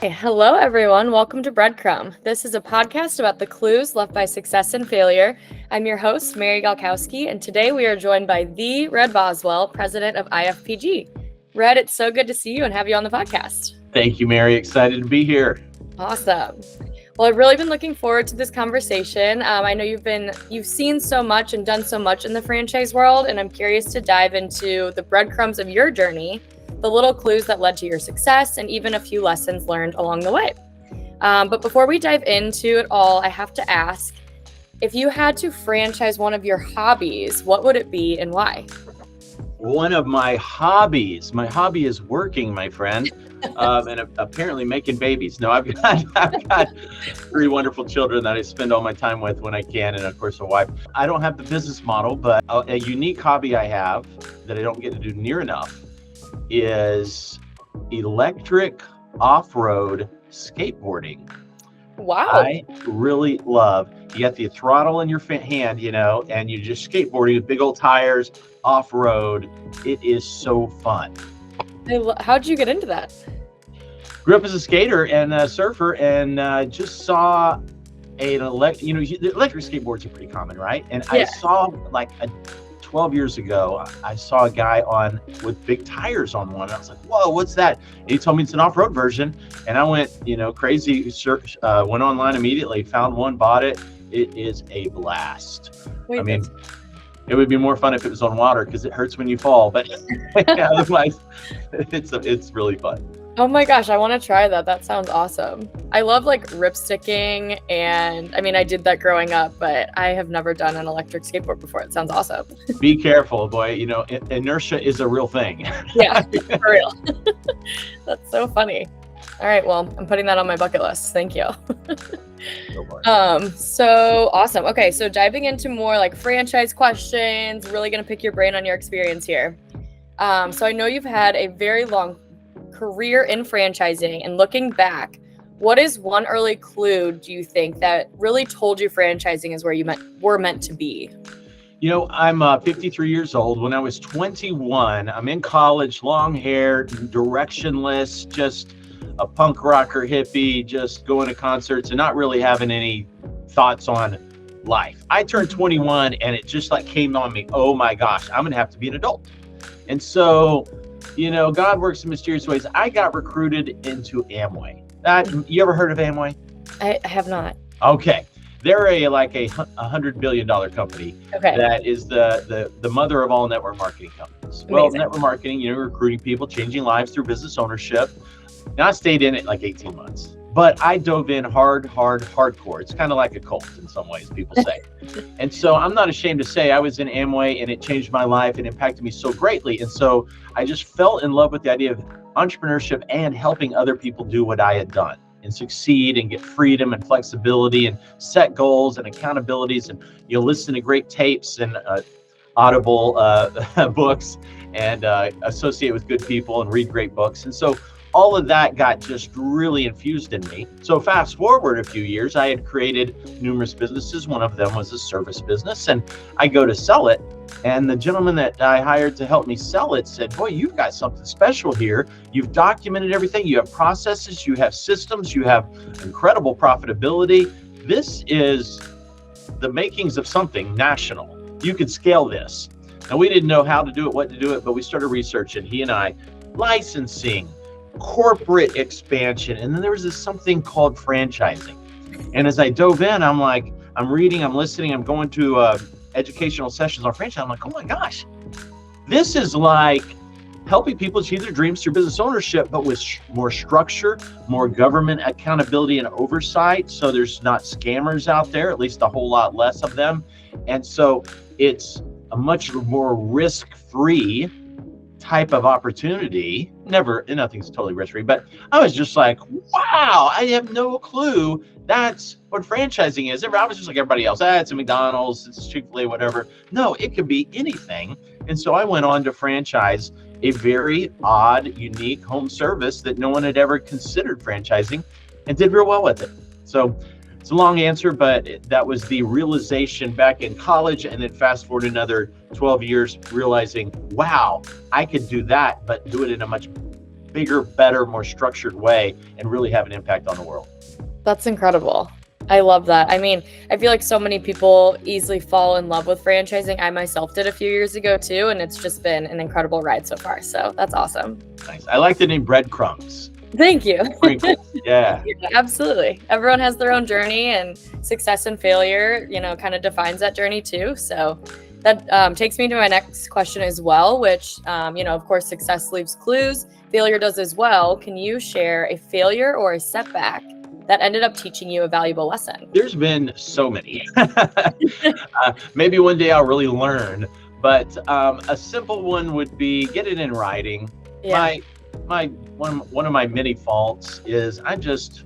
Hey, hello, everyone. Welcome to Breadcrumb. This is a podcast about the clues left by success and failure. I'm your host, Mary Galkowski, and today we are joined by the Red Boswell, president of IFPG. Red, it's so good to see you and have you on the podcast. Thank you, Mary. Excited to be here. Awesome. Well, I've really been looking forward to this conversation. I know you've seen so much and done so much in the franchise world, and I'm curious to dive into the breadcrumbs of your journey, the little clues that led to your success, and even a few lessons learned along the way. But before we dive into it all, I have to ask, if you had to franchise one of your hobbies, what would it be and why? One of my hobby is working, my friend, and apparently making babies. No, I've got three wonderful children that I spend all my time with when I can, and of course a wife. I don't have the business model, but a unique hobby I have that I don't get to do near enough is electric off-road skateboarding. Wow. I really love, you got the throttle in your hand, and you just skateboarding with big old tires off-road. It is so fun. How'd you get into that? Grew up as a skater and a surfer, and just saw the electric skateboards are pretty common, right? And yeah. I saw 12 years ago, I saw a guy with big tires on one. And I was like, whoa, what's that? And he told me it's an off-road version. And I went, crazy, went online immediately, found one, bought it. It is a blast. Wait, it would be more fun if it was on water because it hurts when you fall, but otherwise it's really fun. Oh my gosh, I want to try that. That sounds awesome. I love ripsticking, and I did that growing up, but I have never done an electric skateboard before. It sounds awesome. Be careful, boy. Inertia is a real thing. Yeah, for real. That's so funny. All right, well, I'm putting that on my bucket list. Thank you. So awesome. Okay, so diving into more franchise questions, really going to pick your brain on your experience here. So I know you've had a very long career in franchising, and looking back, what is one early clue do you think that really told you franchising is where you were meant to be? I'm 53 years old. When I was 21, I'm in college, long hair, directionless, just a punk rocker hippie, just going to concerts and not really having any thoughts on life. I turned 21 and it just came on me. Oh my gosh, I'm gonna have to be an adult. And so, God works in mysterious ways. I got recruited into Amway. You ever heard of Amway? I have not. Okay. They're a $100 billion company. Okay. That is the mother of all network marketing companies. Amazing. Well, network marketing, recruiting people, changing lives through business ownership. Now, I stayed in it 18 months, but I dove in hardcore. It's kind of like a cult in some ways, people say. And so I'm not ashamed to say I was in Amway and it changed my life and impacted me so greatly. And so I just fell in love with the idea of entrepreneurship and helping other people do what I had done and succeed and get freedom and flexibility and set goals and accountabilities, and listen to great tapes and audible books and associate with good people and read great books. And so all of that got just really infused in me. So fast forward a few years, I had created numerous businesses. One of them was a service business, and I go to sell it. And the gentleman that I hired to help me sell it said, boy, you've got something special here. You've documented everything. You have processes, you have systems, you have incredible profitability. This is the makings of something national. You could scale this. And we didn't know how to do it, what to do it, but we started researching, he and I, licensing, corporate expansion, and then there was something called franchising. And as I dove in, I'm reading, I'm listening, I'm going to educational sessions on franchise. I'm like, oh my gosh, this is helping people achieve their dreams through business ownership, but with more structure, more government accountability and oversight. So there's not scammers out there, at least a whole lot less of them. And so it's a much more risk-free type of opportunity. Nothing's totally risk-free, but I was just like, wow, I have no clue that's what franchising is. I was just like everybody else. It's a McDonald's, it's Chick-fil-A, whatever. No, it could be anything. And so I went on to franchise a very odd, unique home service that no one had ever considered franchising, and did real well with it. So it's a long answer, but that was the realization back in college, and then fast forward another 12 years, realizing, wow, I could do that, but do it in a much bigger, better, more structured way and really have an impact on the world. That's incredible. I love that. I mean, I feel like so many people easily fall in love with franchising. I myself did a few years ago too, and it's just been an incredible ride so far. So that's awesome. Nice. I like the name Breadcrumbs. Thank you. Sprinkles. Yeah. Yeah, absolutely. Everyone has their own journey, and success and failure, kind of defines that journey too. So that takes me to my next question as well, which, of course, success leaves clues. Failure does as well. Can you share a failure or a setback that ended up teaching you a valuable lesson? There's been so many. Maybe one day I'll really learn, but a simple one would be get it in writing. Yeah. One of my many faults is I'm just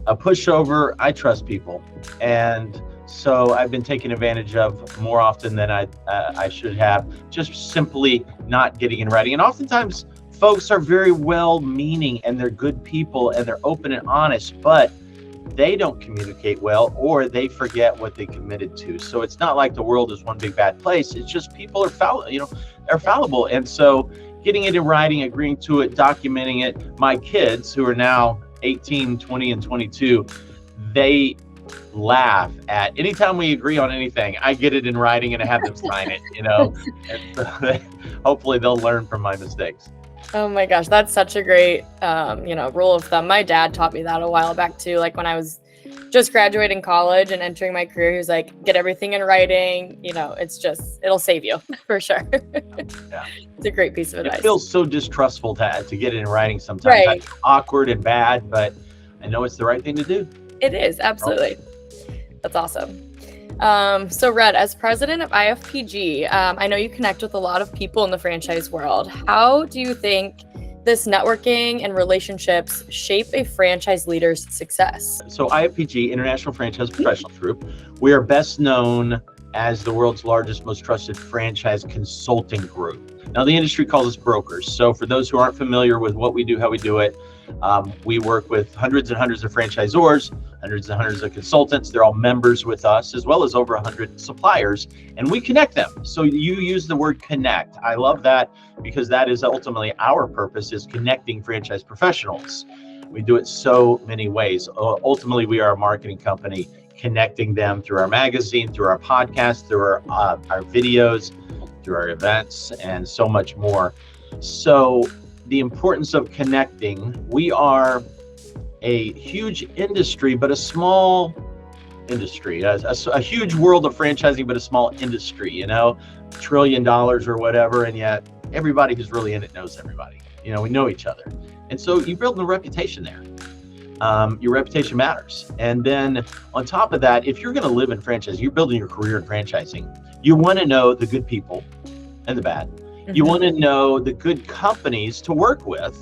a pushover. I trust people, and so I've been taken advantage of more often than I should have. Just simply not getting in writing, and oftentimes folks are very well-meaning and they're good people and they're open and honest, but they don't communicate well or they forget what they committed to. So it's not like the world is one big bad place. It's just people are fallible. And so getting it in writing, agreeing to it, documenting it. My kids, who are now 18, 20, and 22, they laugh at anytime we agree on anything. I get it in writing and I have them sign it, and so hopefully they'll learn from my mistakes. Oh my gosh, that's such a great, rule of thumb. My dad taught me that a while back too. Like when I was just graduating college and entering my career, he was like, get everything in writing. It'll save you for sure. Yeah. It's a great piece of advice. It feels so distrustful to get it in writing sometimes. Right. That's awkward and bad, but I know it's the right thing to do. It is, absolutely. That's awesome. So Red, as president of IFPG, I know you connect with a lot of people in the franchise world. How do you think this networking and relationships shape a franchise leader's success? So IFPG, International Franchise Professionals Group, we are best known as the world's largest, most trusted franchise consulting group. Now, the industry calls us brokers. So for those who aren't familiar with what we do, how we do it, we work with hundreds and hundreds of franchisors, hundreds and hundreds of consultants. They're all members with us, as well as over 100 suppliers, and we connect them. So you use the word connect. I love that because that is ultimately our purpose, is connecting franchise professionals. We do it so many ways. Ultimately, we are a marketing company, connecting them through our magazine, through our podcast, through our videos, through our events, and so much more. So the importance of connecting. We are a huge industry, but a small industry, a huge world of franchising, but a small industry, $1 trillion or whatever. And yet everybody who's really in it knows everybody, we know each other. And so you build a reputation there. Your reputation matters. And then on top of that, if you're going to live in franchising, you're building your career in franchising, you want to know the good people and the bad. You want to know the good companies to work with,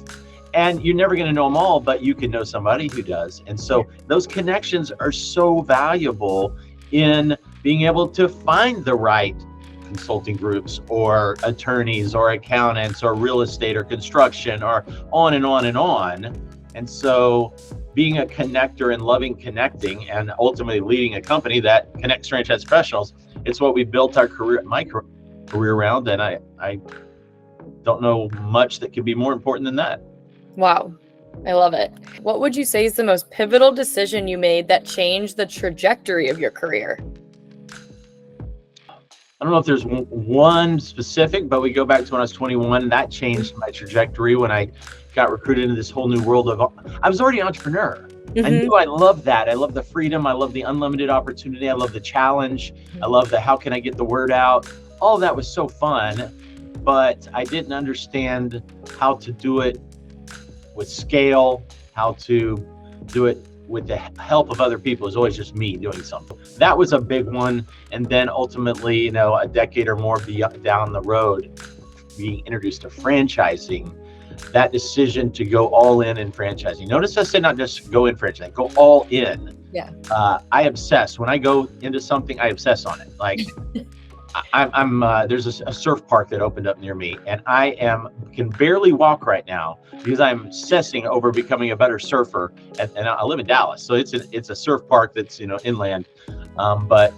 and you're never going to know them all, but you can know somebody who does. And so those connections are so valuable in being able to find the right consulting groups or attorneys or accountants or real estate or construction or on and on and on. And so being a connector and loving connecting and ultimately leading a company that connects franchise professionals, it's what we built my career around, and I don't know much that could be more important than that. Wow, I love it. What would you say is the most pivotal decision you made that changed the trajectory of your career? I don't know if there's one specific, but we go back to when I was 21. That changed my trajectory when I got recruited into this whole new world I was already an entrepreneur. I knew I loved that. I love the freedom. I love the unlimited opportunity. I love the challenge. I love the how can I get the word out. All of that was so fun, but I didn't understand how to do it with scale, how to do it with the help of other people. It was always just me doing something. That was a big one. And then ultimately, a decade or more down the road, being introduced to franchising, that decision to go all in franchising. Notice I said not just go in franchising, go all in. Yeah. I obsess. When I go into something, I obsess on it. Like I'm there's a surf park that opened up near me, and I can barely walk right now because I'm obsessing over becoming a better surfer. And I live in Dallas, so it's a surf park that's inland, but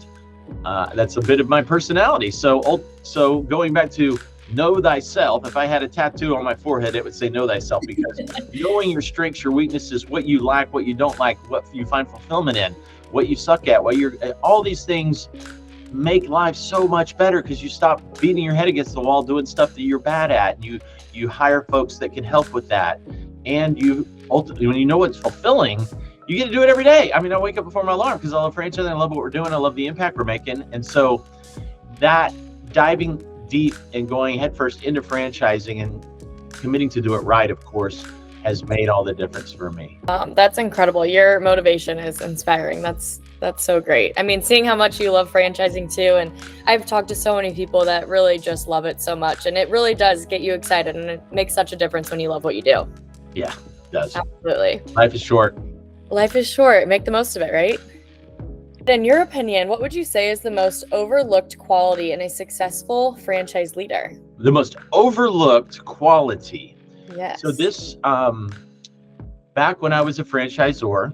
that's a bit of my personality. So going back to know thyself. If I had a tattoo on my forehead, it would say know thyself, because knowing your strengths, your weaknesses, what you like, what you don't like, what you find fulfillment in, what you suck at, all these things make life so much better, because you stop beating your head against the wall doing stuff that you're bad at. And you hire folks that can help with that. And you ultimately, when you know what's fulfilling, you get to do it every day. I mean, I wake up before my alarm because I love franchising. I love what we're doing. I love the impact we're making. And so that diving deep and going headfirst into franchising and committing to do it right, of course, has made all the difference for me. That's incredible. Your motivation is inspiring. That's so great. I mean, seeing how much you love franchising too, and I've talked to so many people that really just love it so much, and it really does get you excited, and it makes such a difference when you love what you do. Yeah, it does. Absolutely. Life is short. Life is short. Make the most of it, right? In your opinion, what would you say is the most overlooked quality in a successful franchise leader? The most overlooked quality. Yes. So this, back when I was a franchisor,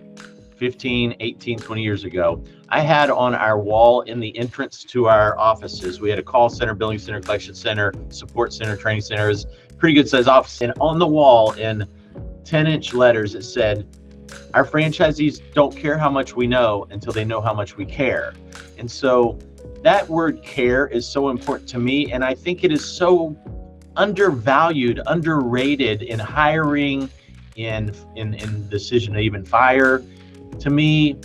15, 18, 20 years ago, I had on our wall in the entrance to our offices, we had a call center, billing center, collection center, support center, training center. It was a pretty good sized office. And on the wall in 10-inch letters, it said, our franchisees don't care how much we know until they know how much we care. And so that word care is so important to me. And I think it is so undervalued, underrated in hiring, in decision to even fire. To me,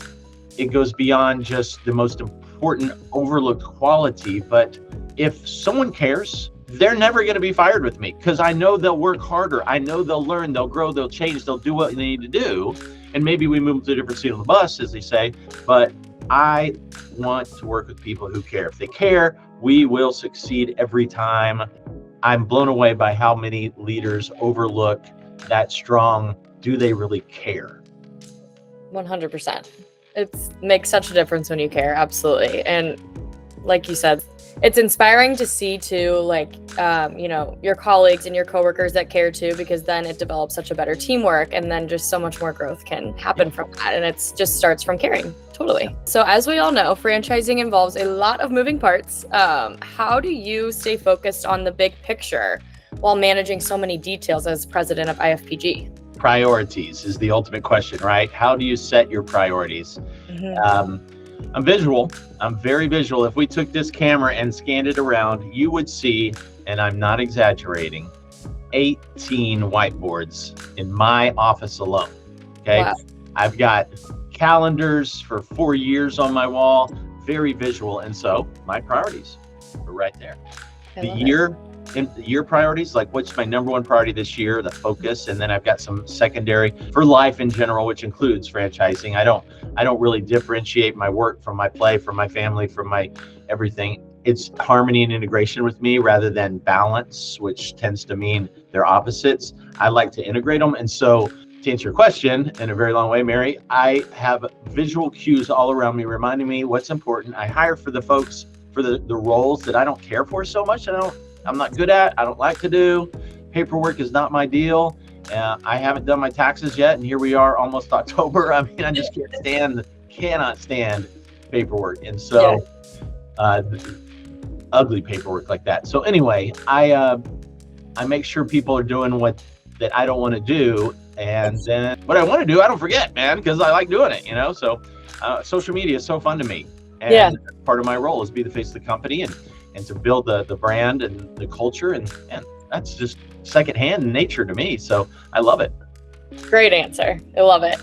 it goes beyond just the most important overlooked quality. But if someone cares, they're never going to be fired with me, because I know they'll work harder. I know they'll learn, they'll grow, they'll change, they'll do what they need to do. And maybe we move to a different seat on the bus, as they say, but I want to work with people who care. If they care, we will succeed every time. I'm blown away by how many leaders overlook that strong, do they really care? 100%. It makes such a difference when you care. Absolutely. And like you said, it's inspiring to see too, like, your colleagues and your coworkers that care too, because then it develops such a better teamwork, and then just so much more growth can happen from that. And it's just starts from caring. Totally. So as we all know, franchising involves a lot of moving parts. How do you stay focused on the big picture while managing so many details as president of IFPG? Priorities is the ultimate question, right? How do you set your priorities? Mm-hmm. I'm visual. I'm very visual. If we took this camera and scanned it around, you would see, and I'm not exaggerating, 18 whiteboards in my office alone. Okay. Wow. I've got calendars for 4 years on my wall, very visual. And so my priorities are right there. The year priorities, like what's my number one priority this year, the focus, and then I've got some secondary for life in general, which includes franchising. I don't really differentiate my work from my play, from my family, from my everything. It's harmony and integration with me rather than balance, which tends to mean they're opposites. I like to integrate them. And so to answer your question in a very long way, Mary, I have visual cues all around me reminding me what's important. I hire for the folks for the roles that I don't care for so much. I'm not good at, I don't like to do. Paperwork is not my deal. I haven't done my taxes yet, and here we are almost October. I mean, I just cannot stand paperwork. And so ugly paperwork like that. So anyway, I make sure people are doing that I don't want to do. And then what I want to do, I don't forget, man, because I like doing it, So social media is so fun to me. And part of my role is be the face of the company and to build the brand and the culture. And that's just secondhand nature to me. So I love it. Great answer. I love it.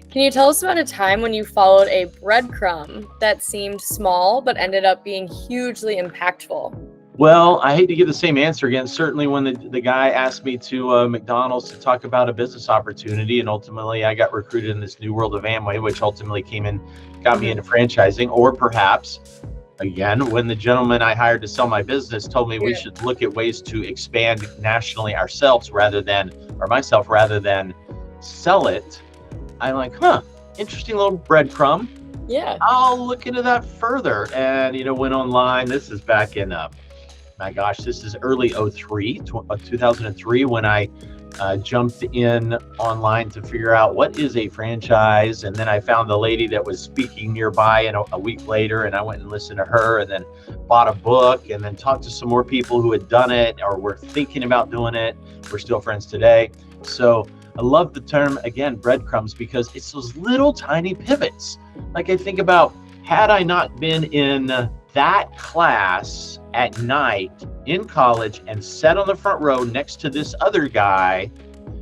Can you tell us about a time when you followed a breadcrumb that seemed small but ended up being hugely impactful? Well, I hate to give the same answer again. Certainly when the guy asked me to McDonald's to talk about a business opportunity, and ultimately I got recruited in this new world of Amway, which ultimately got me into franchising. Or perhaps, again, when the gentleman I hired to sell my business told me we should look at ways to expand nationally myself rather than sell it, I'm like, interesting little breadcrumb. Yeah. I'll look into that further. And, went online. This is back in, this is early 2003 when I jumped in online to figure out what is a franchise. And then I found the lady that was speaking nearby, and a week later, and I went and listened to her, and then bought a book, and then talked to some more people who had done it or were thinking about doing it. We're still friends today. So I love the term, again, breadcrumbs, because it's those little tiny pivots. Like, I think about, had I not been in that class at night in college and sat on the front row next to this other guy,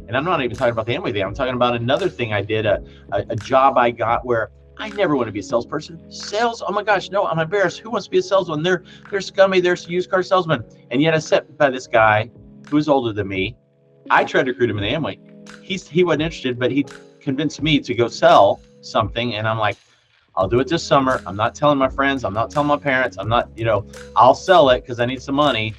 and I'm not even talking about the Amway thing, I'm talking about another thing I did, a job I got where I never want to be a salesperson. Sales, oh my gosh, no, I'm embarrassed. Who wants to be a salesman? They're scummy, they're used car salesmen. And yet I sat by this guy who was older than me. I tried to recruit him in the Amway. He wasn't interested, but he convinced me to go sell something. And I'm like, I'll do it this summer. I'm not telling my friends. I'm not telling my parents. I'm not, I'll sell it because I need some money.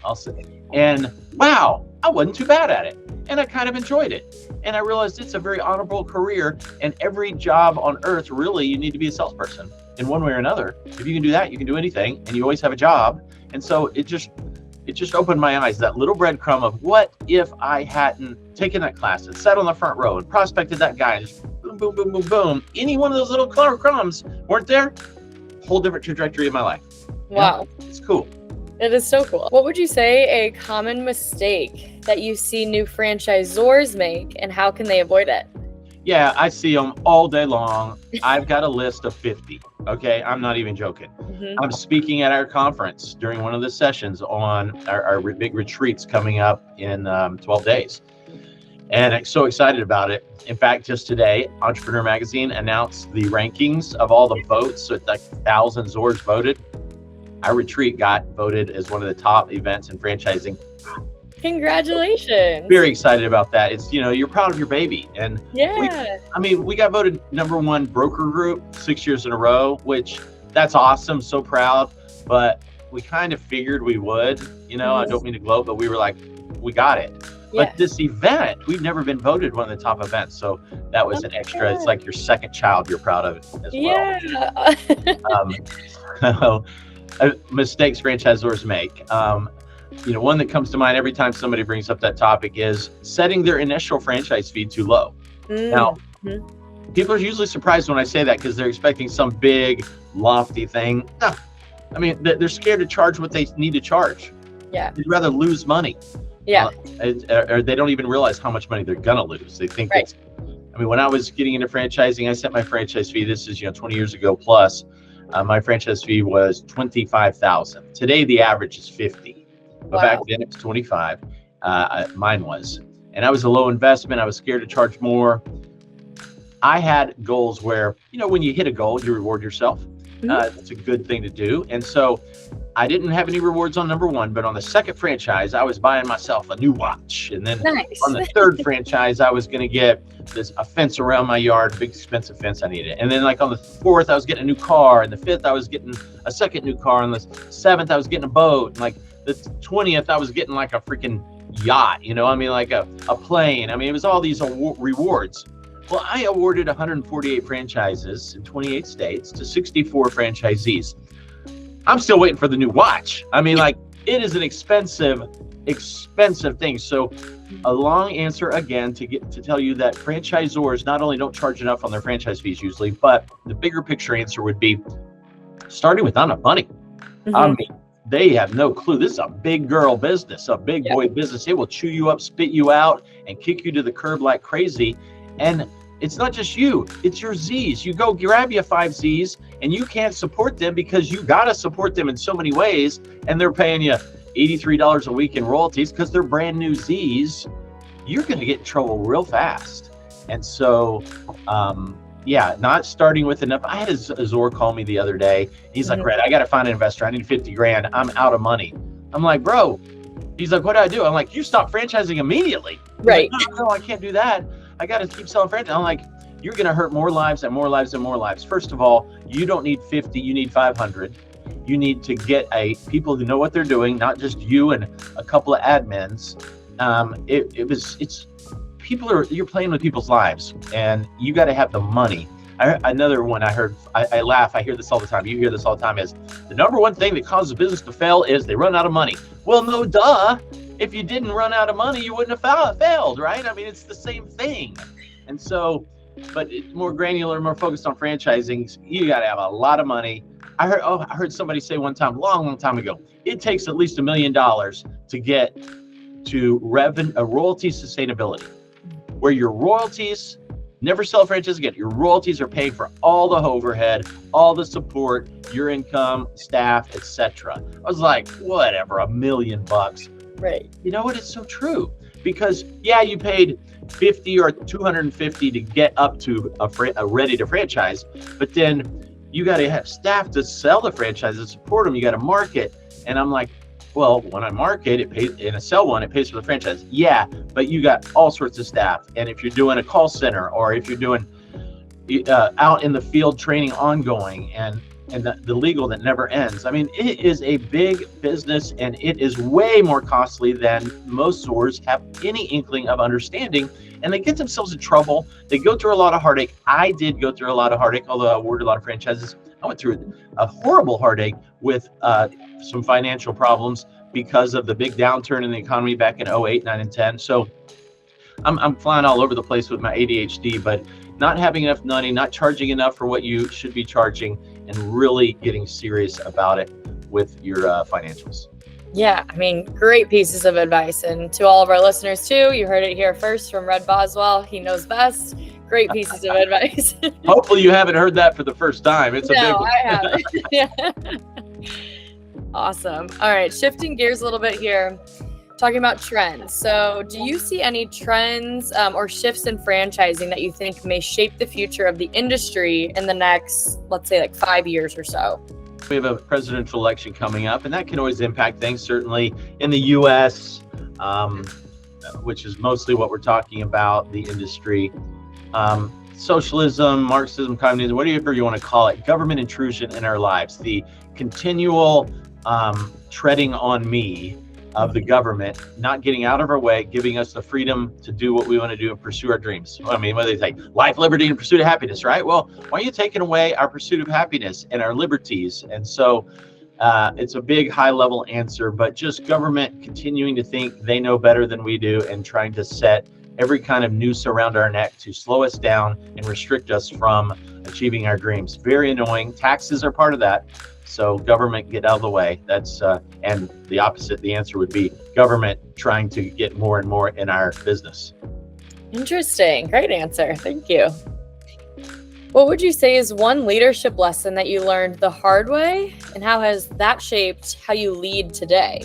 And wow, I wasn't too bad at it. And I kind of enjoyed it. And I realized it's a very honorable career. And every job on earth, really, you need to be a salesperson in one way or another. If you can do that, you can do anything, and you always have a job. And so it just opened my eyes, that little breadcrumb of, what if I hadn't taken that class and sat on the front row and prospected that guy, and just boom, boom, boom, boom, boom. Any one of those little crumbs weren't there, whole different trajectory of my life. Wow. It's cool. It is so cool. What would you say a common mistake that you see new franchisors make, and how can they avoid it? Yeah, I see them all day long. I've got a list of 50. Okay, I'm not even joking. I'm speaking at our conference during one of the sessions on our big retreats coming up in 12 days. And I'm so excited about it. In fact, just today, Entrepreneur Magazine announced the rankings of all the votes. So it's like 1,000 Zords voted. Our retreat got voted as one of the top events in franchising. Congratulations. Very excited about that. It's, you're proud of your baby. And yeah, we got voted #1 broker group 6 years in a row, which that's awesome. So proud. But we kind of figured we would, I don't mean to gloat, but we were like, we got it. Yeah. But this event, we've never been voted one of the top events. So that was an extra. It's like your second child you're proud of as well. Yeah. Mistakes franchisors make. One that comes to mind every time somebody brings up that topic is setting their initial franchise fee too low. Now, people are usually surprised when I say that because they're expecting some big, lofty thing. No, I mean, they're scared to charge what they need to charge. Yeah. They'd rather lose money. Yeah. Or they don't even realize how much money they're gonna lose. They think right. When I was getting into franchising, I set my franchise fee. This is 20 years ago plus. My franchise fee was $25,000. Today the average is $50,000. But back then it was 25. Mine was, and I was a low investment. I was scared to charge more. I had goals where, when you hit a goal, you reward yourself. It's a good thing to do. And so I didn't have any rewards on #1, but on the second franchise, I was buying myself a new watch. And then on the third franchise, I was going to get a fence around my yard, big expensive fence I needed. And then on the fourth, I was getting a new car. And the fifth, I was getting a second new car. And the seventh, I was getting a boat. And the 20th, I was getting a freaking yacht, like a plane. It was all these rewards. Well, I awarded 148 franchises in 28 states to 64 franchisees. I'm still waiting for the new watch. It is an expensive thing. So a long answer again to tell you that franchisors not only don't charge enough on their franchise fees usually, but the bigger picture answer would be starting with not enough money. They have no clue. This is a big girl business, a big boy business. It will chew you up, spit you out, and kick you to the curb like crazy. And it's not just you, it's your Z's. You go grab your 5 Z's and you can't support them because you got to support them in so many ways. And they're paying you $83 a week in royalties because they're brand new Z's. You're going to get in trouble real fast. And so, not starting with enough. I had a Zor call me the other day. He's like, Red, I got to find an investor. I need 50 grand. I'm out of money. I'm like, bro. He's like, what do I do? I'm like, you stop franchising immediately. Right. Like, no, I can't do that. I got to keep selling franchise. I'm like, you're going to hurt more lives and more lives and more lives. First of all, you don't need 50. You need 500. You need to get people who know what they're doing, not just you and a couple of admins. You're playing with people's lives, and you got to have the money. Another one I heard, I laugh, I hear this all the time. You hear this all the time, is the #1 thing that causes a business to fail is they run out of money. Well, no, duh. if you didn't run out of money, you wouldn't have failed, right? I mean, it's the same thing. And so, but it's more granular, more focused on franchising. You got to have a lot of money. I heard somebody say one time, long time ago, it takes at least $1 million to get to royalty sustainability, where your royalties never sell a franchise again. Your royalties are paying for all the overhead, all the support, your income, staff, etc. I was like, whatever, $1 million. Right. You know what? It's so true, because yeah, you paid 50 or 250 to get up to a ready to franchise, but then you got to have staff to sell the franchise and support them. You got to market. And I'm like, well, when I market, it pays, and I sell one, it pays for the franchise. Yeah, but you got all sorts of staff. And if you're doing a call center, or if you're doing out in the field training ongoing, and the legal that never ends. I mean, it is a big business, and it is way more costly than most stores have any inkling of understanding. And they get themselves in trouble. They go through a lot of heartache. I did go through a lot of heartache, although I awarded a lot of franchises. I went through a horrible heartache with some financial problems because of the big downturn in the economy back in 08, 9, and 10. So I'm flying all over the place with my ADHD, but not having enough money, not charging enough for what you should be charging, and really getting serious about it with your financials. Yeah, I mean, great pieces of advice. And to all of our listeners too, you heard it here first from Red Boswell. He knows best. Great pieces of advice. Hopefully you haven't heard that for the first time. It's a big one. I haven't. Yeah. Awesome. All right, shifting gears a little bit here, talking about trends. So do you see any trends or shifts in franchising that you think may shape the future of the industry in the next, let's say, like 5 years or so? We have a presidential election coming up, and that can always impact things, certainly in the U.S., which is mostly what we're talking about, the industry. Socialism, Marxism, communism, whatever you want to call it, government intrusion in our lives, the continual treading on me of the government, not getting out of our way, giving us the freedom to do what we want to do and pursue our dreams. I mean, what do they say? Life, liberty, and pursuit of happiness, right? Well, why are you taking away our pursuit of happiness and our liberties? And so it's a big high-level answer, but just government continuing to think they know better than we do and trying to set every kind of noose around our neck to slow us down and restrict us from achieving our dreams. Very annoying. Taxes are part of that. So government, get out of the way. That's and the opposite, the answer would be government trying to get more and more in our business. Interesting. Great answer. Thank you. What would you say is one leadership lesson that you learned the hard way, and how has that shaped how you lead today?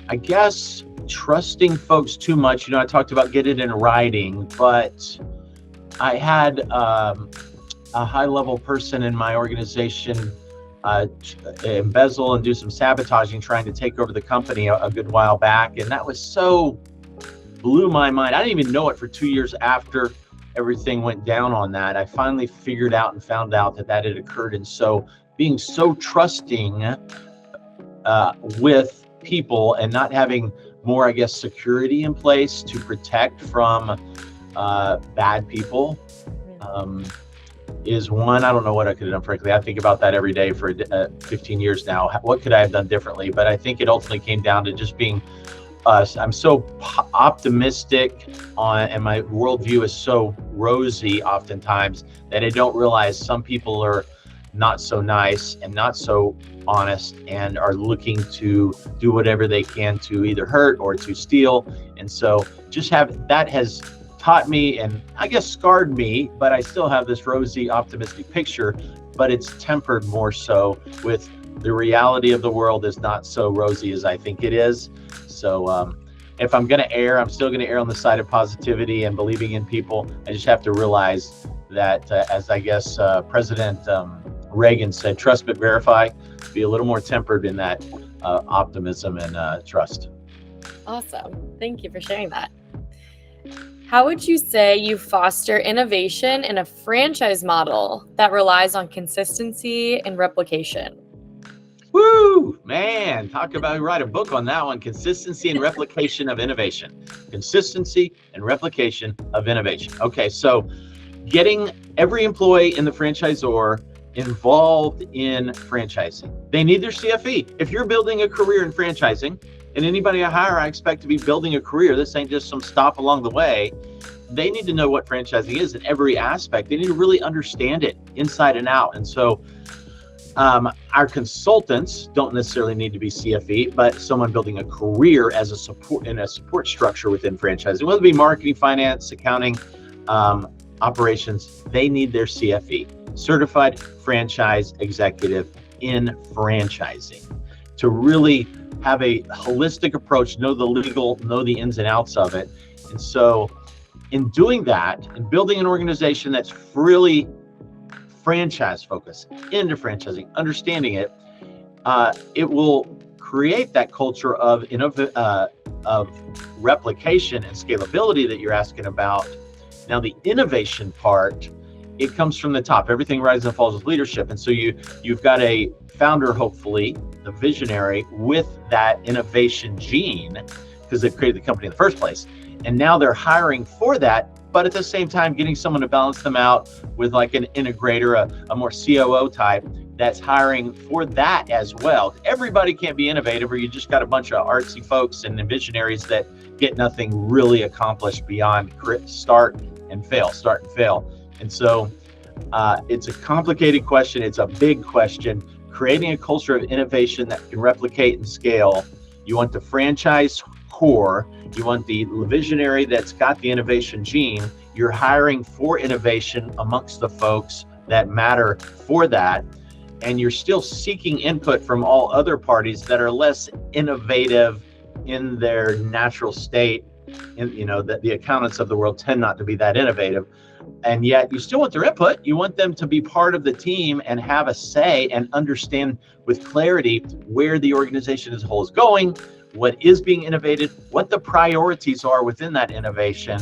I guess trusting folks too much. You know, I talked about get it in writing, but I had a high-level person in my organization embezzle and do some sabotaging, trying to take over the company a good while back. And that was so blew my mind. I didn't even know it for 2 years after everything went down on that. I finally figured out and found out that had occurred. And so being so trusting with people and not having more, I guess, security in place to protect from bad people is one. I don't know what I could have done, frankly. I think about that every day for 15 years now. What could I have done differently? But I think it ultimately came down to just being I'm so optimistic and my worldview is so rosy oftentimes that I don't realize some people are not so nice and not so honest and are looking to do whatever they can to either hurt or to steal. And so just that has taught me, and I guess scarred me, but I still have this rosy, optimistic picture, but it's tempered more so with the reality of the world is not so rosy as I think it is. So if I'm going to err, I'm still going to err on the side of positivity and believing in people. I just have to realize that, as I guess President Reagan said, trust but verify, be a little more tempered in that optimism and trust. Awesome. Thank you for sharing that. How would you say you foster innovation in a franchise model that relies on consistency and replication? Woo, man, write a book on that one. Consistency and replication of innovation. Consistency and replication of innovation. Okay, so getting every employee in the franchisor involved in franchising. They need their CFE. If you're building a career in franchising, And anybody I hire, I expect to be building a career. This ain't just some stop along the way. They need to know what franchising is in every aspect. They need to really understand it inside and out. And so our consultants don't necessarily need to be CFE, but someone building a career as a support in a support structure within franchising, whether it be marketing, finance, accounting, operations, they need their CFE, certified franchise executive in franchising, to really have a holistic approach, know the legal, know the ins and outs of it. And so in doing that and building an organization that's really franchise focused into franchising, understanding it, it will create that culture of replication and scalability that you're asking about. Now, the innovation part, it comes from the top. Everything rises and falls with leadership. And so you've got a founder, hopefully, the visionary, with that innovation gene, because they've created the company in the first place. And now they're hiring for that, but at the same time, getting someone to balance them out with like an integrator, a more COO type that's hiring for that as well. Everybody can't be innovative, or you just got a bunch of artsy folks and visionaries that get nothing really accomplished beyond start and fail. And so it's a complicated question. It's a big question. Creating a culture of innovation that can replicate and scale. You want the franchise core. You want the visionary that's got the innovation gene. You're hiring for innovation amongst the folks that matter for that. And you're still seeking input from all other parties that are less innovative in their natural state. And that the accountants of the world tend not to be that innovative. And yet you still want their input. You want them to be part of the team and have a say and understand with clarity where the organization as a whole is going, what is being innovated, what the priorities are within that innovation.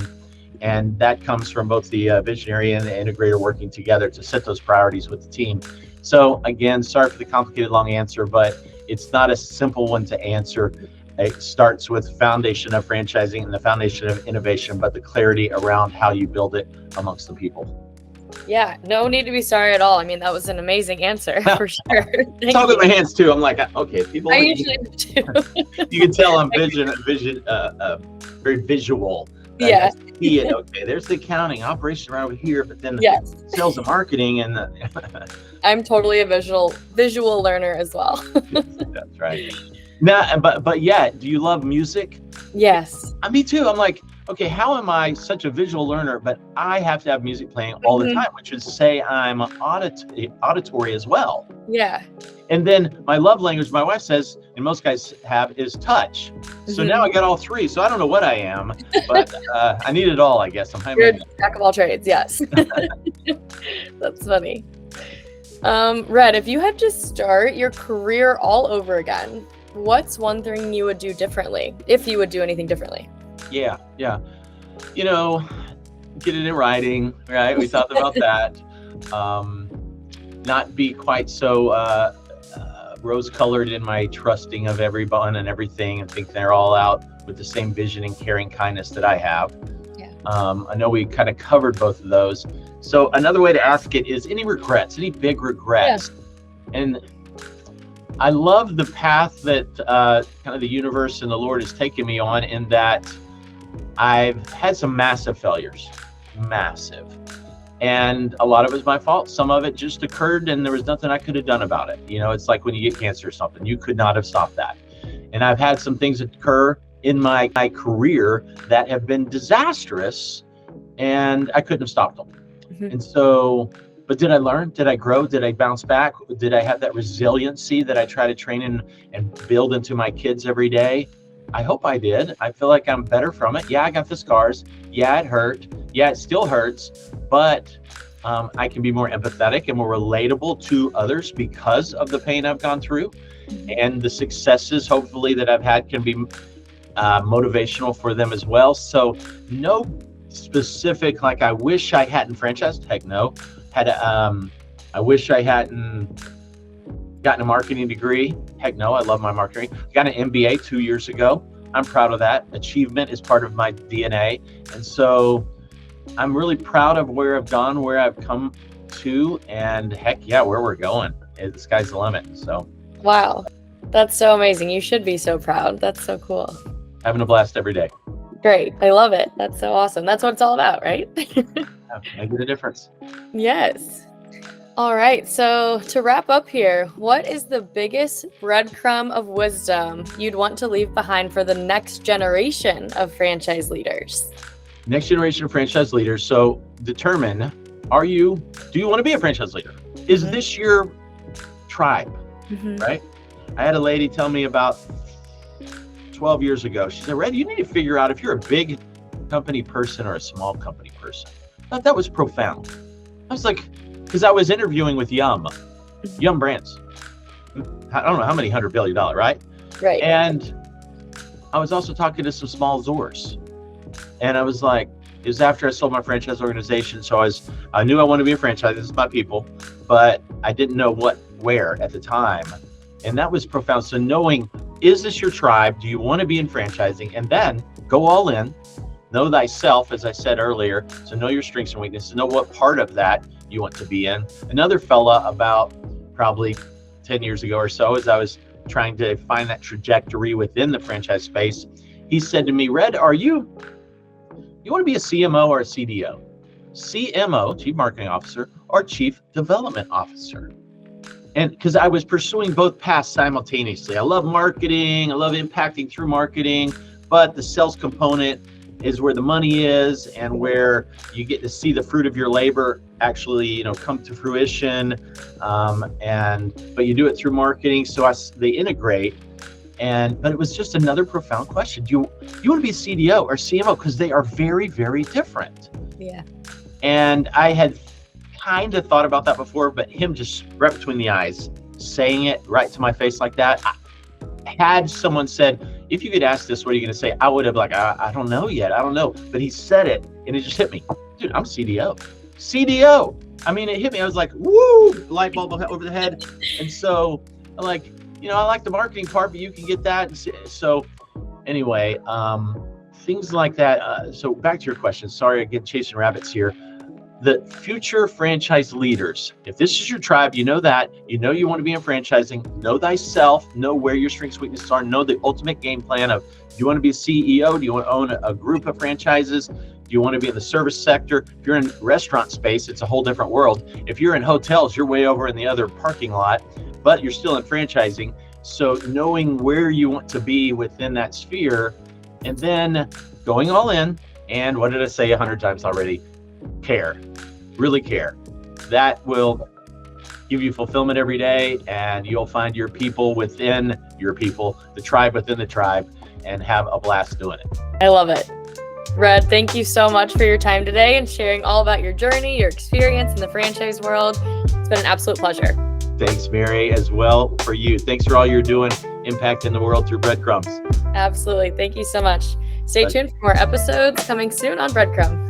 And that comes from both the visionary and the integrator working together to set those priorities with the team. So again, sorry for the complicated long answer, but it's not a simple one to answer. It starts with foundation of franchising and the foundation of innovation, but the clarity around how you build it amongst the people. Yeah, no need to be sorry at all. I mean, that was an amazing answer for sure. Talk with my hands too. I'm like, okay, people. I usually do too. You can tell I'm very visual. Yeah. See it. Okay, there's the accounting operation right over here, but then Yes. sales and marketing and I'm totally a visual learner as well. That's right. Now, but yeah, do you love music? Yes. Me too. I'm like, okay, how am I such a visual learner, but I have to have music playing all the time, which is say I'm auditory as well. Yeah. And then my love language, my wife says, and most guys have, is touch. So now I got all three. So I don't know what I am, but I need it all, I guess. You're a jack of all trades, yes. That's funny. Red, if you had to start your career all over again, what's one thing you would do differently, if you would do anything differently? Yeah. Get it in writing, right? We talked about that. Not be quite so rose-colored in my trusting of everyone and everything, and think they're all out with the same vision and caring kindness that I have. Yeah. I know we kind of covered both of those. So another way to ask it is any big regrets? Yeah. And I love the path that kind of the universe and the Lord has taken me on, in that I've had some massive failures, and a lot of it's my fault. Some of it just occurred and there was nothing I could have done about it. It's like when you get cancer or something, you could not have stopped that. And I've had some things occur in my career that have been disastrous, and I couldn't have stopped them. Mm-hmm. And so, but did I learn? Did I grow? Did I bounce back? Did I have that resiliency that I try to train and build into my kids every day? I hope I did. I feel like I'm better from it. Yeah, I got the scars. Yeah, it hurt. Yeah, it still hurts, but I can be more empathetic and more relatable to others because of the pain I've gone through. And the successes, hopefully, that I've had can be motivational for them as well. So no specific, like, I wish I hadn't franchised. Heck no. I wish I hadn't gotten a marketing degree. Heck no, I love my marketing. I got an MBA 2 years ago. I'm proud of that. Achievement is part of my DNA. And so I'm really proud of where I've gone, where I've come to, and heck yeah, where we're going. The sky's the limit. So. Wow. That's so amazing. You should be so proud. That's so cool. Having a blast every day. Great. I love it. That's so awesome. That's what it's all about, right? Making a difference. Yes. All right. So to wrap up here, what is the biggest breadcrumb of wisdom you'd want to leave behind for the next generation of franchise leaders? Next generation of franchise leaders. So determine, do you want to be a franchise leader? Is this your tribe, right? I had a lady tell me about 12 years ago, she said, Red, you need to figure out if you're a big company person or a small company person. I thought that was profound. I was like, because I was interviewing with Yum Brands. I don't know how many $100 billion, right? Right. And I was also talking to some small Zors. And I was like, it was after I sold my franchise organization. So I knew I wanted to be a franchise. This is my people, but I didn't know where at the time. And that was profound. So knowing, is this your tribe? Do you want to be in franchising? And then go all in, know thyself, as I said earlier. So know your strengths and weaknesses, know what part of that you want to be in. Another fella about probably 10 years ago or so, as I was trying to find that trajectory within the franchise space, he said to me, Red, you want to be a CMO or a CDO? CMO, Chief Marketing Officer, or Chief Development Officer? And because I was pursuing both paths simultaneously. I love marketing, I love impacting through marketing, but the sales component is where the money is and where you get to see the fruit of your labor actually, come to fruition. But you do it through marketing, so they integrate. But it was just another profound question. Do you want to be a CDO or CMO? Because they are very, very different. Yeah. And I had kind of thought about that before, but him just right between the eyes, saying it right to my face like that. Had someone said, if you could ask this, what are you going to say? I would have I don't know yet. I don't know. But he said it and it just hit me. Dude, I'm CDO. CDO. I mean, it hit me. I was like, woo, light bulb over the head. And so I like the marketing part, but you can get that. So anyway, things like that. So back to your question. Sorry, again, chasing rabbits here. The future franchise leaders, if this is your tribe, you know that, you want to be in franchising, know thyself, know where your strengths, weaknesses are, know the ultimate game plan of, do you want to be a CEO? Do you want to own a group of franchises? Do you want to be in the service sector? If you're in restaurant space, it's a whole different world. If you're in hotels, you're way over in the other parking lot, but you're still in franchising. So knowing where you want to be within that sphere, and then going all in, and what did I say 100 times already? Care. Really care. That will give you fulfillment every day, and you'll find your people within your people, the tribe within the tribe, and have a blast doing it. I love it. Red, thank you so much for your time today and sharing all about your journey, your experience in the franchise world. It's been an absolute pleasure. Thanks, Mary, as well for you. Thanks for all you're doing, impacting the world through breadcrumbs. Absolutely. Thank you so much. Stay tuned for more episodes coming soon on Breadcrumb.